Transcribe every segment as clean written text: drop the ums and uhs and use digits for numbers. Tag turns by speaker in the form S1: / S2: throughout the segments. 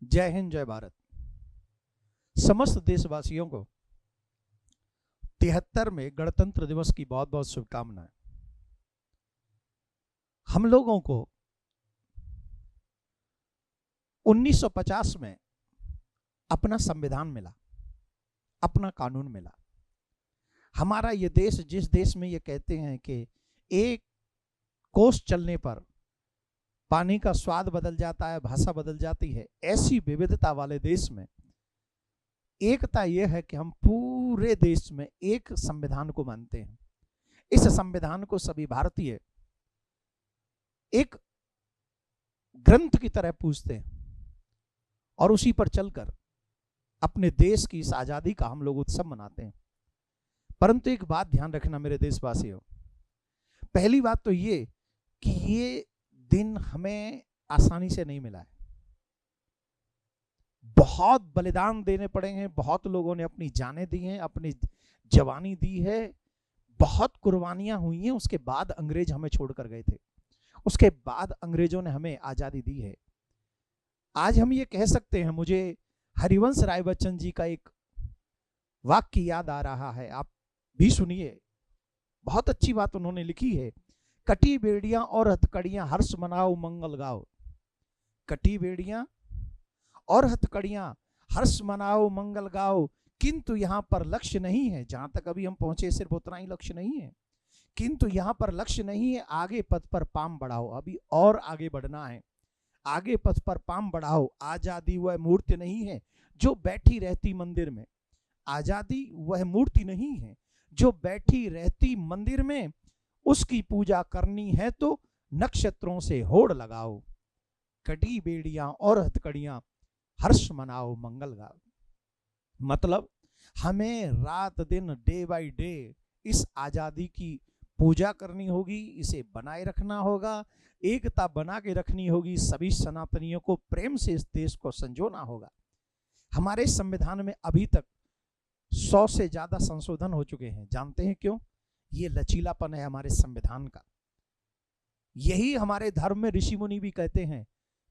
S1: जय हिंद, जय भारत। समस्त देशवासियों को 73वें गणतंत्र दिवस की बहुत बहुत शुभकामनाएं। हम लोगों को 1950 में अपना संविधान मिला, अपना कानून मिला। हमारा ये देश, जिस देश में ये कहते हैं कि एक कोस चलने पर पानी का स्वाद बदल जाता है, भाषा बदल जाती है, ऐसी विविधता वाले देश में एकता यह है कि हम पूरे देश में एक संविधान को मानते हैं। इस संविधान को सभी भारतीय एक ग्रंथ की तरह पूजते हैं और उसी पर चलकर अपने देश की इस आजादी का हम लोग उत्सव मनाते हैं। परंतु एक बात ध्यान रखना मेरे देशवासियों, पहली बात तो ये कि ये दिन हमें आसानी से नहीं मिला है। बहुत बलिदान देने पड़े हैं, बहुत लोगों ने अपनी जानें दी हैं, अपनी जवानी दी है, बहुत कुर्बानियां हुई हैं। उसके बाद अंग्रेज हमें छोड़कर गए थे, उसके बाद अंग्रेजों ने हमें आजादी दी है। आज हम ये कह सकते हैं, मुझे हरिवंश राय बच्चन जी का एक वाक्य याद आ रहा है, आप भी सुनिए। बहुत अच्छी बात उन्होंने लिखी है। कटी बेड़ियां और हथकड़ियां हर्ष मनाओ मंगल गाओ। कटी बेड़ियां और हथकड़ियां हर्ष मनाओ मंगल गाओ, किंतु यहां पर लक्ष्य नहीं है। जहां तक अभी हम पहुंचे सिर्फ उतना ही लक्ष्य नहीं है, किंतु यहां पर लक्ष्य नहीं है। आगे पथ पर पाम बढ़ाओ, अभी और आगे बढ़ना है। आगे पथ पर पाम बढ़ाओ। आजादी वह मूर्ति नहीं है जो बैठी रहती मंदिर में। आजादी वह मूर्ति नहीं है जो बैठी रहती मंदिर में। उसकी पूजा करनी है तो नक्षत्रों से होड़ लगाओ। कटी बेड़ियां और हथकड़ियां हर्ष मनाओ मंगल गाओ। मतलब हमें रात दिन, डे बाय डे इस आजादी की पूजा करनी होगी, इसे बनाए रखना होगा, एकता बना के रखनी होगी। सभी सनातनियों को प्रेम से इस देश को संजोना होगा। हमारे संविधान में अभी तक 100 से ज्यादा संशोधन हो चुके हैं। जानते हैं क्यों? ये लचीलापन है हमारे संविधान का। यही हमारे धर्म में ऋषि मुनि भी कहते हैं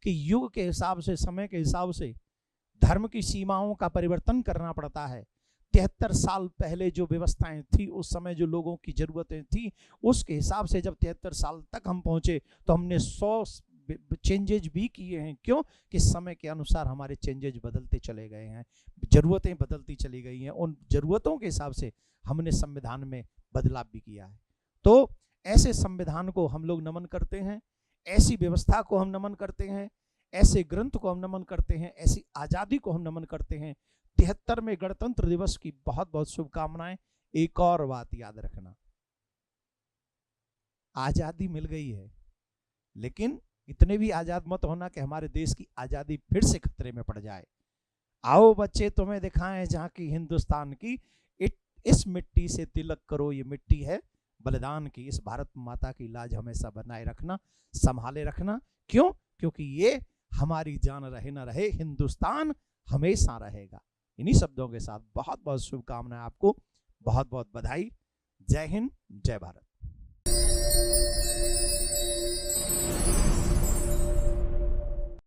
S1: कि युग के हिसाब से, समय के हिसाब से धर्म की सीमाओं का परिवर्तन करना पड़ता है। 73 साल पहले जो व्यवस्थाएं थी, उस समय जो लोगों की जरूरतें थी, उसके हिसाब से जब 73 साल तक हम पहुंचे तो हमने 100 चेंजेज भी किए हैं। क्यों? कि समय के अनुसार हमारे चेंजेज बदलते चले गए हैं, जरूरतें बदलती चली गई हैं। उन जरूरतों के हिसाब से हमने संविधान में बदलाव भी किया है। तो ऐसे संविधान को हम लोग नमन करते हैं, ऐसी व्यवस्था को हम नमन करते हैं, ऐसे ग्रंथ को हम नमन करते हैं, ऐसी आजादी को हम नमन करते हैं। 73वें गणतंत्र दिवस की बहुत बहुत शुभकामनाएं। एक और बात याद रखना, आजादी मिल गई है, लेकिन इतने भी आजाद मत होना कि हमारे देश की आजादी फिर से खतरे में पड़ जाए। आओ बच्चे, तुम्हें दिखाएं जहां की हिंदुस्तान की। इस मिट्टी से तिलक करो, ये मिट्टी है बलिदान की। इस भारत माता की लाज हमेशा बनाए रखना, संभाले रखना। क्यों? क्योंकि ये हमारी जान रहे ना रहे, हिंदुस्तान हमेशा रहेगा। इन्हीं शब्दों के साथ बहुत बहुत शुभकामनाएं आपको, बहुत बहुत बधाई। जय हिंद, जय भारत।